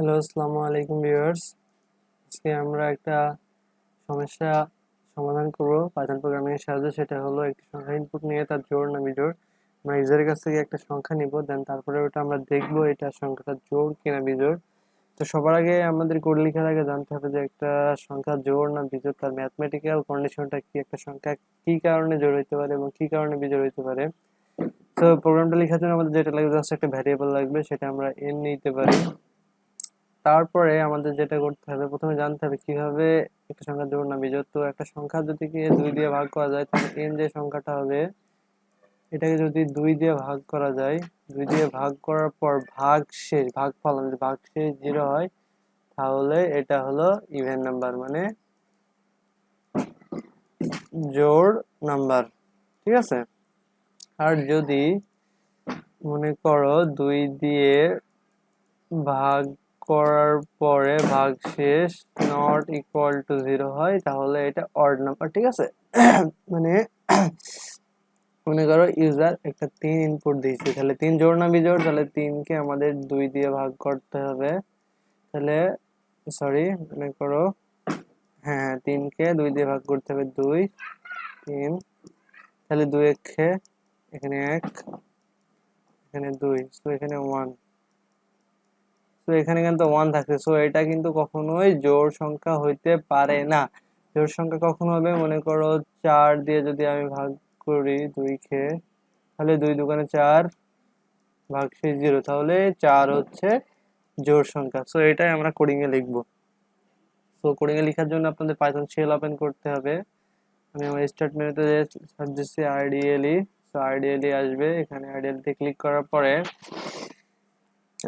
Hello, আসসালামু আলাইকুম viewers. আজকে আমরা একটা সমস্যা সমাধান করব পাইথন প্রোগ্রামিং এর সাহায্যে। সেটা হলো একটি সংখ্যা ইনপুট নিয়ে তার জোড় না বিজোড়। আমরা ইউজারের কাছ থেকে একটা সংখ্যা নিব, দেন তারপরে ওটা আমরা দেখব এটা সংখ্যাটা জোড় কিনা বিজোড়। তো সবার আগে আমাদের কোড লেখার আগে জানতে হবে যে একটা সংখ্যা জোড় না বিজোড় তার ম্যাথমেটিক্যাল কন্ডিশনটা কি, একটা সংখ্যা কি কারণে জোড় হইতে পারে এবং কি কারণে বিজোড় হইতে পারে। তো প্রোগ্রামটা লেখার জন্য আমাদের যেটা লাগবে জাস্ট একটা ভ্যারিয়েবল লাগবে, সেটা আমরা n নিতে পারি। তারপরে আমাদের যেটা করতে হবে, প্রথমে জানতে হবে কিভাবে একটা সংখ্যা জোড় না বিজোড়। তো একটা সংখ্যা যদি দুই দিয়ে ভাগ করা যায়, তাহলে n যে সংখ্যাটা হবে এটাকে যদি দুই দিয়ে ভাগ করা যায়, দুই দিয়ে ভাগ করার পর ভাগশেষ ভাগফল যদি ভাগশেষ 0 হয়, তাহলে এটা হলো ইভেন নাম্বার, মানে জোড় নাম্বার। ঠিক আছে। আর যদি মনে করো দুই দিয়ে ভাগ করার পরে ভাগশেষ নট ইকুয়াল টু 0 হয়, তাহলে এটা অড নাম্বার। ঠিক আছে। মানে মনে করো ইউজার একটা 3 ইনপুট দিয়েছে, তাহলে 3 জোড় না বিজোড়, তাহলে 3 কে আমাদের 2 দিয়ে ভাগ করতে হবে। তাহলে সরি, মনে করো হ্যাঁ 3 কে 2 দিয়ে ভাগ করতে হবে, 2 3, তাহলে 2 একে এখানে 1, এখানে 2, তো এখানে 1, তো এখানে কিন্তু 1 থাকছে। সো এটা কিন্তু কখনোই জোড় সংখ্যা হইতে পারে না। জোড় সংখ্যা কখন হবে, মনে করো 4 দিয়ে যদি আমি ভাগ করি 2 কে, তাহলে 2 দুগুণে 4 ভাগশেষ 0, তাহলে 4 হচ্ছে জোড় সংখ্যা। সো এটাই আমরা কোডিং এ লিখবো। সো কোডিং এ লেখার জন্য আপনাদের পাইথন শেল ওপেন করতে হবে। আমি আমার স্টার্ট মেনুতে সার্চ দিচ্ছি আইডিয়ালি। সো আইডিয়ালি আসবে, এখানে আইডিয়ালিতে ক্লিক করার পরে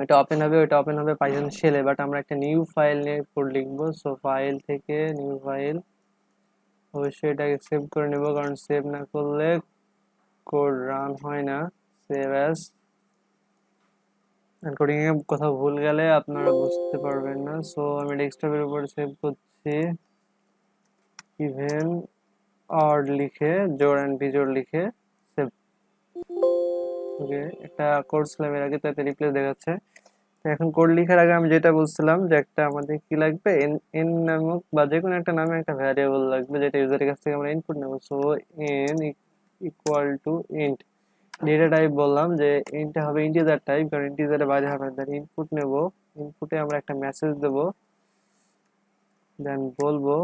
এটা ওপেন হবে, ওটা ওপেন হবে পাইথন শেলে। বাট আমরা একটা নিউ ফাইল নিয়ে কোড লিখবো। সো ফাইল থেকে নিউ ফাইল, অবশ্যই এটাকে সেভ করে নেব, কারণ সেভ না করলে কোড রান হয় না। সেভ অ্যাজ, কোডিং এ কোথাও ভুল গেলে আপনারা বুঝতে পারবেন না। সো আমি ডেস্কটপের উপরে সেভ করছি, ইভেন অড লিখে, জোড় এন্ড বিজোড় লিখে সেভ। ওকে, একটা কোড স্ল্যাম এর আগে তাতে রিপ্লেস দেখাচ্ছে। তো এখন কোড লেখার আগে আমি যেটা বলছিলাম যে একটা আমাদের কি লাগবে, এন এন নামক বা যে কোনো একটা নামে একটা ভ্যারিয়েবল লাগবে, যেটা ইউজারের কাছ থেকে আমরা ইনপুট নেব। So N equal to int. Data type বললাম যে ইন্টটা হবে ইন্টিজার টাইপ, কারণ ইন্টিজারের বাইরে হবে না। দেন ইনপুট নেব, ইনপুটে আমরা একটা মেসেজ দেব, দেন বলবো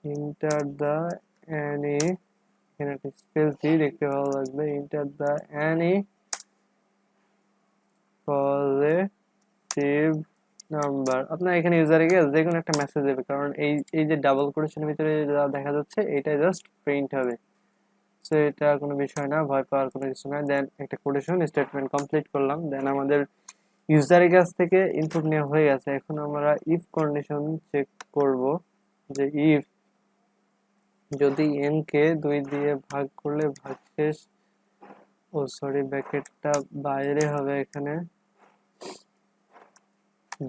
ইন্টার দ্য অ্যানি, এখানে একটা স্পেস দিয়ে দেখতে ভালো লাগবে, enter the any positive number. আপনার এখানে ইউজারে গিয়ে যে কোনো একটা মেসেজ দেবে, কারণ এই এই যে ডাবল কোটেশনের ভিতরে যা দেখা যাচ্ছে এটা জাস্ট প্রিন্ট হবে। সো এটা কোনো বিষয় না, ভয় পাওয়ার কোনো কিছু না। দেন একটা কোটেশন স্টেটমেন্ট কমপ্লিট করলাম। দেন আমাদের ইউজারের কাছ থেকে ইনপুট নেওয়া হয়ে গেছে। এখন আমরা ইফ কন্ডিশন চেক করব যে ইফ যদি n কে 2 দিয়ে ভাগ করলে ভাগশেষ, ও সরি ব্র্যাকেটটা বাইরে হবে, এখানে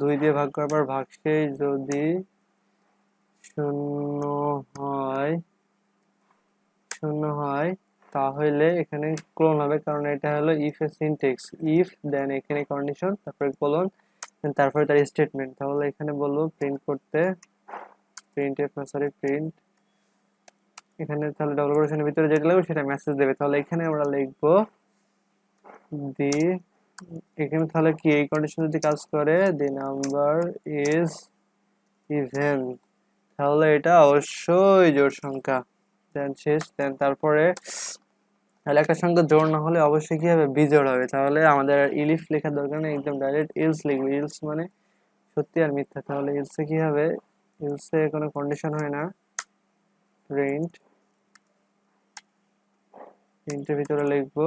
2 দিয়ে ভাগ করার পর ভাগশেষ যদি 0 হয়, 0 হয়, তাহলে এখানে ক্লোন হবে, কারণ এটা হলো ইফ এর সিনট্যাক্স। ইফ দেন এখানে কন্ডিশন, তারপরে কোলন, তারপরে তার স্টেটমেন্ট। তাহলে এখানে বলবো প্রিন্ট করতে, প্রিন্ট এফ সরি প্রিন্ট, এখানে তাহলে ডবল কোটেশনের ভিতরে যেটা লাগবে সেটা মেসেজ দেবে। তাহলে এখানে আমরা লিখবো দি, এখানে তাহলে কি এই কন্ডিশন যদি কাজ করে, দি নাম্বার ইজ ইভেন, তাহলে এটা অবশ্যই জোড় সংখ্যা। দেন শেষ। দেন তারপরে তাহলে একটা সংখ্যা জোড় না হলে অবশ্যই কি হবে, বিজোড় হবে। তাহলে আমাদের ইলিফ লেখার দরকার নেই, একদম ডাইরেক্ট ইলস লিখবে। ইলস মানে সত্যি আর মিথ্যা। তাহলে ইলসে কি হবে, ইলসে কোনো কন্ডিশন হয় না, প্রিন্ট, প্রিন্টের ভিতরে লিখবো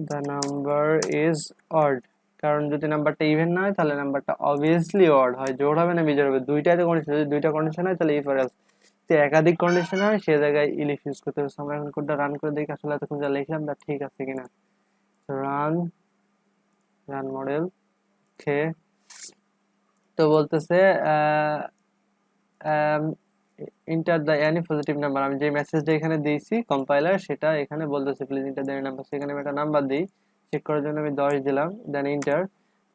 the number is odd, কারণ যদি নাম্বারটা ইভেন না হয় তাহলে নাম্বারটা অবভিয়াসলি অড হয়, জোড় হবে না বিজোড় হবে। দুইটাতে কন্ডিশন, যদি দুইটা কন্ডিশন হয় তাহলে ইফ আর এলস, যদি একাধিক কন্ডিশন হয় সে জায়গায় ইলিফ ইউজ করতে হবে। আমরা এখন কোডটা রান করে দেখি আসলে এতক্ষণ যা লিখলাম তা ঠিক আছে কিনা। রান, রান মডেল খে, তো বলতেছে enter the any positive number. আমি যে মেসেজটা এখানে দিয়েছি কম্পাইলার, সেটা এখানে বলতেছে প্লিজ ইন্টার দ্য নাম্বার। সেখানে আমি একটা নাম্বার দিই, চেক করার জন্য আমি 10 দিলাম, দেন ইন্টার।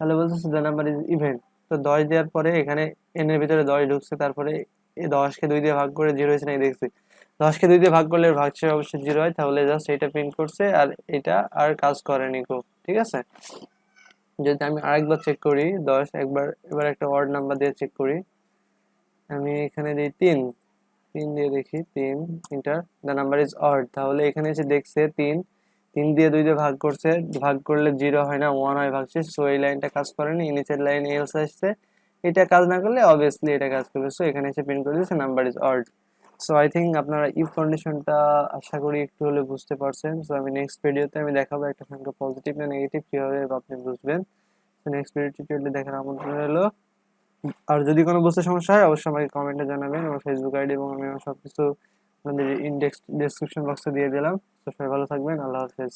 তাহলে বলতেছে দ্য নাম্বার ইজ ইভেন। তো 10 দেওয়ার পরে এখানে n এর ভিতরে 10 ঢুকছে, তারপরে এই 10 কে 2 দিয়ে ভাগ করে 0 হয়েছে নাকি দেখছি। 10 কে 2 দিয়ে ভাগ করলে ভাগশেষ অবশ্যই 0 হয়, তাহলে জাস্ট এটা প্রিন্ট করছে আর এটা আর কাজ করেনি খুব। ঠিক আছে, যদি আমি আরেকবার চেক করি 10 একবার, এবার একটা অড নাম্বার দিয়ে চেক করি। আমি এখানে দিই 3 দিয়ে দেখি 3 inter, the number is odd. তাহলে এখানে এসে দেখছে 3 দিয়ে 2 দিয়ে ভাগ করছে, ভাগ করলে 0 হয় না 1 হয় ভাগশেষ। সো এই লাইনটা কাজ করেনি, নিচের লাইন এলস আসছে, এটা কাজ না করলে অবভিয়াসলি এটা কাজ করবে। সো এখানে এসে প্রিন্ট করে দিয়েছে number is odd. So I think আপনারা ইফ কন্ডিশনটা আশা করি একটু হলে বুঝতে পারছেন। সো আমি নেক্সট ভিডিওতে আমি দেখাবো একটা সংখ্যা পজিটিভ না নেগেটিভ কিভাবে আপনি বুঝবেন। নেক্সট ভিডিও টিউটোরিয়ালটি দেখার আমন্ত্রণ রইলো। আর যদি কোনো বুঝতে সমস্যা হয় অবশ্যই আমাকে কমেন্টে জানাবেন। আমার ফেসবুক আইডি এবং আমি আমার সবকিছু আপনাদের ইনডেক্স ডেসক্রিপশন বক্সে দিয়ে দিলাম। তো সবাই ভালো থাকবেন, আল্লাহ হাফেজ।